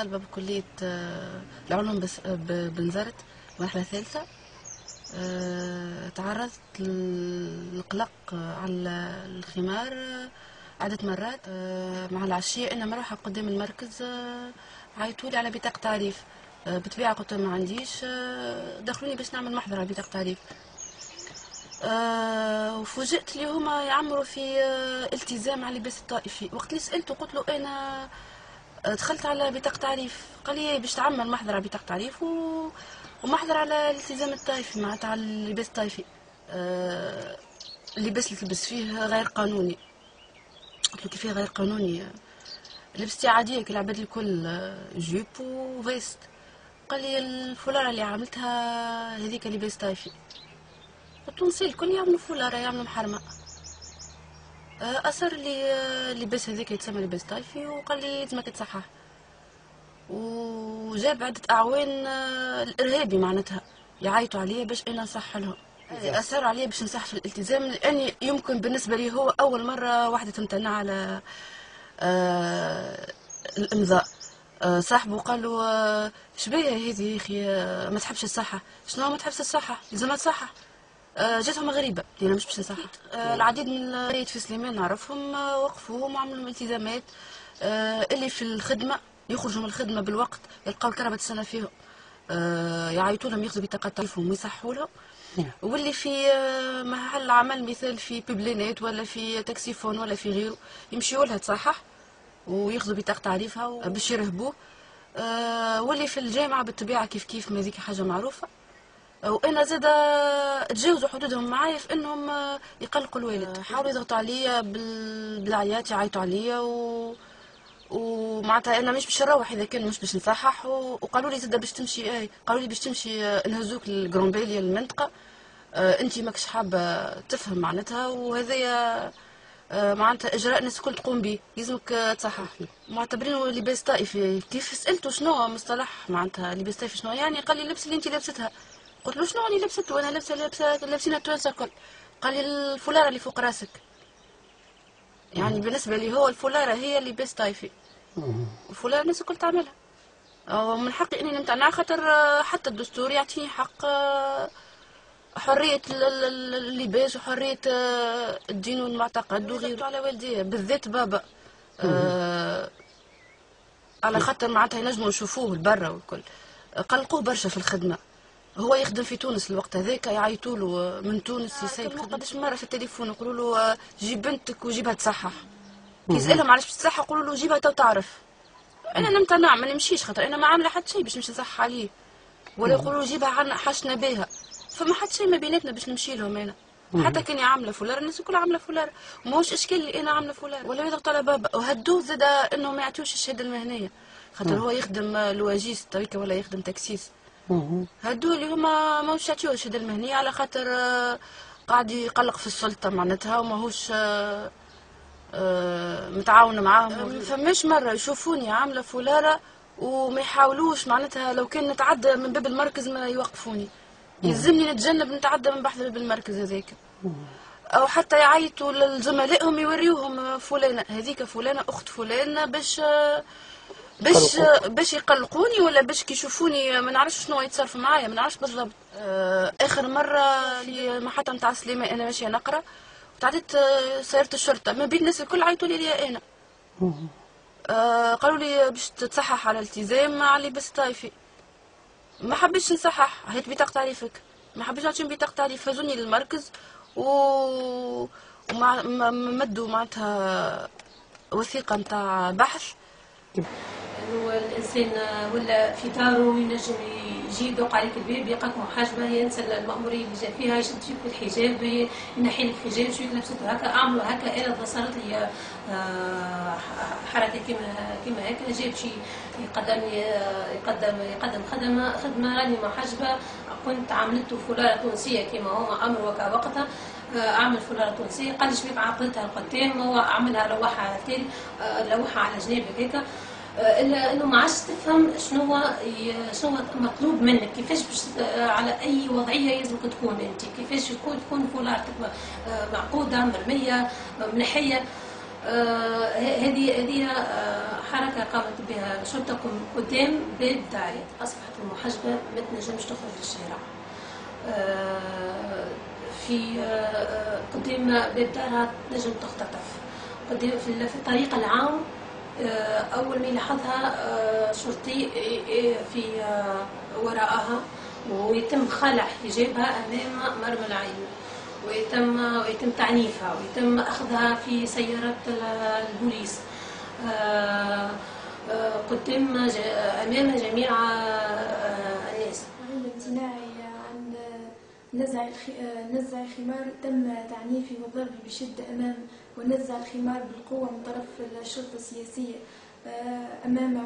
طالبة بكلية العلوم بس بنزرت مرحلة ثالثة. تعرضت للقلق على الخمار عدة مرات. مع العشية أنا مروحة قدام المركز عيطولي على بطاقة تعريف. بالطبيعة قلت ما عنديش. دخلوني باش نعمل محضر على بطاقة تعريف. وفوجئت اللي هما يعمروا في التزام على اللباس الطائفي. وقت اللي سألته قلت له أنا دخلت على بطاقة تعريف، قال لي باش تعمل محضر على بطاقة تعريف ومحضر على الالتزام الطائفي معناتها على اللباس الطائفي. اللباس اللي تلبس فيه غير قانوني. قلت له كيفاه غير قانوني؟ لبستي عادية كالعباد الكل، جيب وفيست. قال لي الفولارة اللي عملتها هذيك لباس طائفي. التونسي الكل يعملوا فولارة، يعملوا محرمة. أصر لي اللباس هذاك يتسمى لباس طائفي وقال لي لازمك تصحح. وجاب عدة أعوان الإرهابي معناتها يعيطوا عليا باش أنا نصح لهم. أصر عليا باش نصح في الالتزام لأني يمكن بالنسبة لي هو أول مرة واحدة تمتنع على الإمضاء. صاحبه قال له شبيه هذه يا أخي ما تحبش تصحح؟ شنو ما تحبش تصحح؟ لازمها تصحح. جاتهم غريبة اللي أنا مش باش نصحح. العديد من الريات في سليمان نعرفهم وقفوهم وعملوا لهم التزامات. اللي في الخدمة يخرجوا من الخدمة بالوقت يلقاو الكرهبة تستنى فيهم، يعيطوا لهم ياخذوا بطاقة تعريفهم ويصحوا لهم. واللي في محل عمل مثال في بيبلينات ولا في تاكسيفون ولا في غيره يمشيوا لها تصحح وياخذوا بطاقة تعريفها باش يرهبوه. واللي في الجامعة بالطبيعة كيف ما ذيك حاجة معروفة. وانا زاده تجاوزوا حدودهم معايا في انهم يقلقوا الوالد. حاولوا يضغطوا عليا بالعيات، يعيطوا عليا ومعناتها انا مش باش نروح اذا كان مش باش نصحح. وقالوا لي زاده باش تمشي، قالوا لي باش تمشي نهزوك للجرومبيليا المنطقه. انت ماكش حابه تفهم معناتها، وهذايا معناتها اجراء الناس الكل تقوم به، لازمك تصحح. معتبرينه لباس طائفي. كيف سالته شنو هو مصطلح معناتها لباس طائفي شنو يعني؟ قال لي اللبس اللي انت لابستها. قلت له شنو راني لبسته وانا لابسين التوانسه الكل. قال لي الفولاره اللي فوق راسك. يعني بالنسبه لي هو الفولاره هي لباس طائفي. الفولاره الناس الكل تعملها. ومن حقي اني نمتنع خاطر حتى الدستور يعطيني حق حريه اللباس وحريه الدين والمعتقد وغيره. على والدي بالذات بابا على خاطر معناتها ينجموا يشوفوه برا والكل. قلقوه برشا في الخدمه. هو يخدم في تونس الوقت هذاك، يعيطوا له من تونس يسيب قداش مره في التليفون يقولوا له جيب بنتك وجيبها تصحح. كي يسالهم علاش باش تصحح يقولوا له جيبها تو تعرف. انا نمتنع ما نمشيش خاطر انا ما عامله حتى شيء باش نمشي نصحح عليه. ولا يقولوا له جيبها عنا حشنا بها. فما حتى شيء ما بيناتنا باش نمشي لهم انا. حتى كاني عامله فولار الناس الكل عامله فولار، وماهوش اشكال اللي انا عامله فولار. ولا يضغط على بابا وهدوه زاد انه ما يعطيوش الشهاده المهنيه خاطر هو يخدم لواجيس طريقه ولا يخدم تكسيس. هادو اللي هما ماهوش يعطيوه الشهاده المهنيه على خاطر قاعد يقلق في السلطه معناتها وماهوش متعاون معاهم. فماش مره يشوفوني عامله فولاره وما يحاولوش معناتها لو كان نتعدى من باب المركز ما يوقفوني. يلزمني نتجنب نتعدى من بحث باب المركز هذاك. او حتى يعيطوا لزملائهم يوريوهم فلانه هذيك فلانه اخت فلانه باش يقلقوني ولا باش كيشوفوني ما نعرفش شنو يتصرفوا معايا، ما نعرفش بالضبط. اخر مره في محطه نتاع سليمان انا ماشيه نقرا وتعديت سيارة الشرطه ما بين الناس الكل عيطوا لي انا. قالوا لي باش تتصحح على التزام على لباس طائفي. ما حبيتش نصحح، هات بطاقه تعريفك. ما حبيتش نعطيهم بطاقه تعريف، فازوني للمركز مدوا معناتها وثيقه نتاع بحث. هو الانسان ولا في دارو ينجم يجي يدق عليك الباب يلقاك محجبه، ينسى المأموريه اللي جا فيها، يشد فيك الحجاب، ينحي لك الحجاب شويه لبسته هكا، اعملوا هكا. انا صارت لي حركه كيما هكا، جاب شي يقدم خدمه راني محجبه، كنت عملته فولاره تونسيه كيما هما امر وقتها. اعمل فولاره تونسيه، قال لي شبيك عقلتها لقدام، هو عملها روحها تالي لوحها على جناب هكاك. الا انه ما عادش تفهم شنو مطلوب منك، كيفاش باش على اي وضعيه لازمك تكون انت، كيفاش تكون فولارتك معقوده مرميه منحيه. هذه حركة قامت بها الشرطة قدام باب داري. أصبحت المحجبة ما تنجمش تخرج للشارع. في قدام باب دارها تنجم تختطف. قدام في الطريق العام أول ما يلاحظها شرطي في وراءها، ويتم خلع حجابها أمام مرمى العين، ويتم تعنيفها، ويتم أخذها في سيارة البوليس قدام أمام جميع الناس. امتناعي عن نزع خمار تم تعنيفي وضربي بشدة أمام ونزع الخمار بالقوة من طرف الشرطة السياسية أمام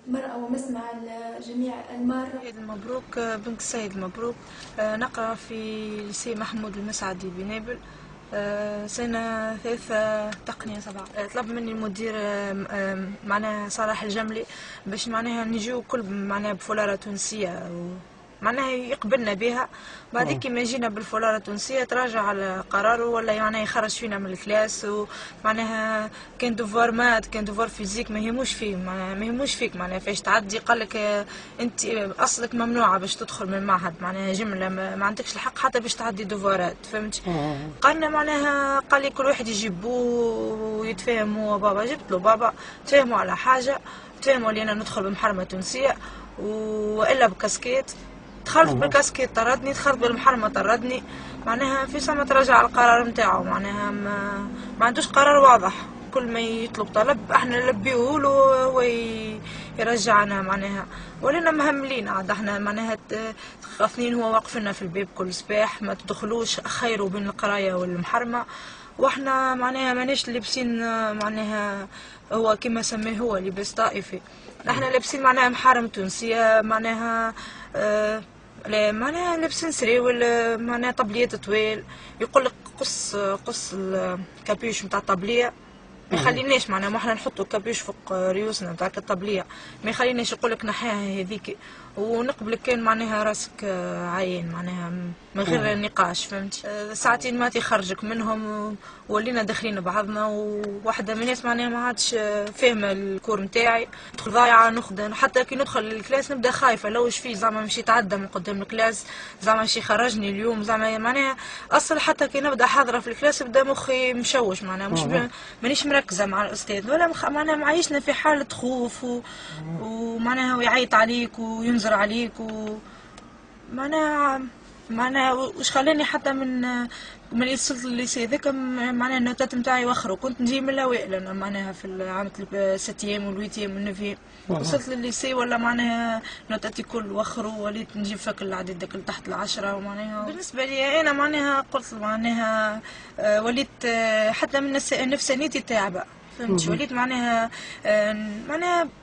مرأة ومسمع الجميع المارة. مبروك بنت السيد مبروك، نقرأ في ليسي محمود المسعدي بنابل، سنة 3 تقنية 7. طلب مني المدير معناها صلاح الجملي باش معناها نجيو كل معناها بفولارة تونسية معناها يقبلنا بها. بعد كيما جينا بالفولارة التونسية تراجع على قراره ولا يعني يخرج فينا من الكلاس، ومعناها كان دوفوار مات كان دوفوار فيزيك ما يهموش فيه ما يهموش فيك معناها فاش تعدي قال لك انت اصلك ممنوعه باش تدخل من المعهد معناها جمله ما عندكش الحق حتى باش تعدي دوفوارات فهمت. قالنا معناها قال لي كل واحد يجيب بو ويتفاهم هو بابا. جبت له بابا تفاهموا على حاجه، تفاهموا اللي انا ندخل بمحرمه تونسيه والا بكاسكيت. دخلت بالكاسكيت طردني، دخلت بالمحرمه طردني معناها في سما تراجع على القرار نتاعو معناها ما عندوش قرار واضح. كل ما يطلب طلب احنا نلبيوه له وهو يرجعنا معناها ولينا مهملين عاد احنا معناها 3 سنين هو واقفنا في الباب كل صباح ما تدخلوش خيروا بين القرايه والمحرمه، واحنا معناها ماناش لابسين معناها هو كما سميه هو لباس طائفي. احنا لابسين معناها محارم تونسيه معناها معناها لابسين سريول معناها طبليات طويل. يقول لك قص الكابيوش نتاع الطبليه ما يخليناش معناها احنا نحطوا الكابيوش فوق ريوسنا نتاع الطبليه ما يخليناش. يقول لك نحيها هذيك ونقبلك كان معناها راسك عاين معناها من غير نقاش فهمت. ساعتين ما تخرجك منهم ولينا داخلين بعضنا، وواحده من الناس معناها ما عادش فاهمه الكور نتاعي ندخل ضايعه نخدم حتى كي ندخل الكلاس نبدا خايفه لو ايش فيه زعما مشي يتعدى من قدام الكلاس زعما مشي خرجني اليوم زعما معناها اصلا حتى كي نبدا حاضره في الكلاس بدا مخي مشوش معناها مش مانيش مركزه مع الاستاذ ولا معناها معيشنا في حاله خوف ومعناها ويعيط عليك وينزر عليك معناها وش خلاني حتى من وصلت لليسي ذاك معناها النوتات نتاعي وخروا. كنت نجي من الاوائل انا معناها في عام 6 ايام والويتيام والنوفيام. وصلت لليسي ولا معناها نوتاتي كل وخروا وليت نجيب فك العديد داك تحت 10 ومعناها بالنسبه لي انا معناها قلت معناها وليت حتى من نفسانيتي تعبه فهمت. وليت معناها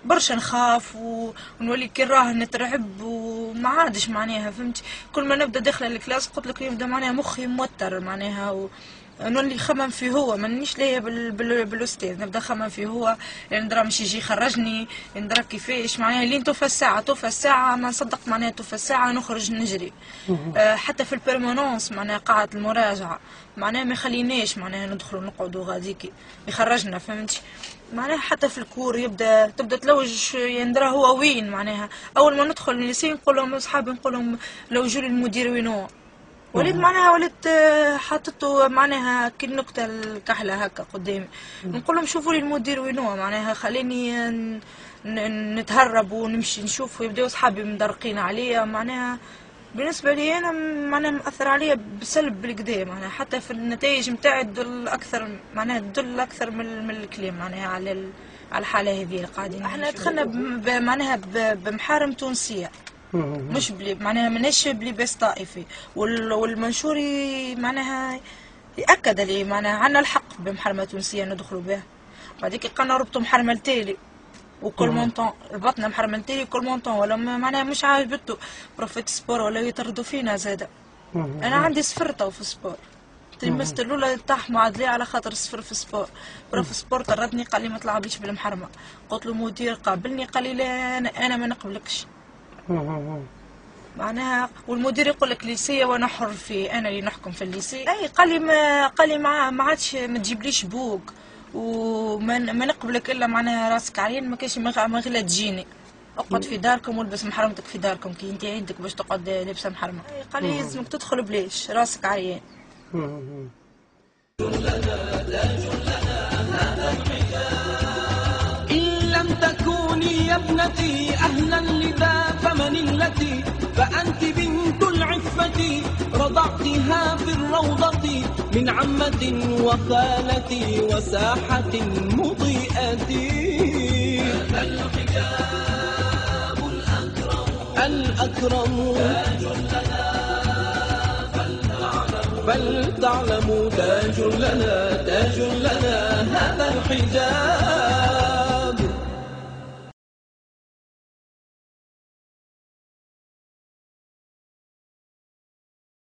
برشا نخاف ونولي كي نراه نترعب وما عادش معناها فهمت. كل ما نبدا داخله الكلاس قلت لك يبدا معناها مخي موتر معناها نولي خمم فيه هو مانيش ليا بالاستاذ نبدا خمم فيه هو ندرا مش يجي يخرجني ندرا كيفاش معناها لين توفى الساعه ما نصدق معناها توفى الساعه نخرج نجري. حتى في البيرمونونس معناها قاعه المراجعه معناها ما يخليناش معناها ندخلوا نقعدوا غاديكي يخرجنا فهمتي. معناها حتى في الكور تبدا تلوج يندرا هو وين معناها. اول ما ندخل الليسي نقول لهم اصحابي نقول لهم لو جوا المدير وين هو. وليت حطته معناها كي النكته الكحله هكا قدامي نقول لهم شوفوا لي المدير وين هو معناها خليني نتهرب ونمشي نشوف. يبداو اصحابي مدرقين عليا معناها بالنسبه لي انا معناها مأثر عليا بسلب بالكدا معناها حتى في النتائج نتاعي تدل اكثر من الكلام معناها على الحاله هذه اللي قاعدين. احنا دخلنا معناها بمحارم تونسيه مش معناها ماناش بلباس طائفي. والمنشوري معناها يأكد لي معناها عندنا الحق بمحرمه تونسيه ندخلوا بها. بعديك قلنا ربطوا محرمه التالي وكل مونطون ربطنا محرمه التالي وكل مونطون ولا معناها مش عاجبته بروفيت سبور ولا يطردوا فينا زاده. انا عندي 0 تو في السبور تلمست الاولى تاع معادله على خاطر 0 في السبور. بروف سبور طردني قال لي ما تلعبيش بالمحرمه. قلت له مدير قابلني قال لي لا انا ما نقبلكش معناها. والمدير يقول لك ليسيه وانا حر فيه انا اللي نحكم في الليسي. اي قال لي ما عادش ما تجيبليش بوك وما نقبلك الا معناها راسك عريان، ما كاش ما غير تجيني اقعد في داركم والبس محرمتك في داركم كي انت عندك باش تقعد لابسه محرمه. قال لي يلزمك تدخل بليش راسك عريان. إن لم تكوني يا ابنتي أهلا لذا فمن التي فأنت بنت العفة رضعتها في الروضة من عمة وخالة وساحة مضيئة. الحجاب الأكرم تاج لنا فلتعلموا تاج لنا هذا الحجاب.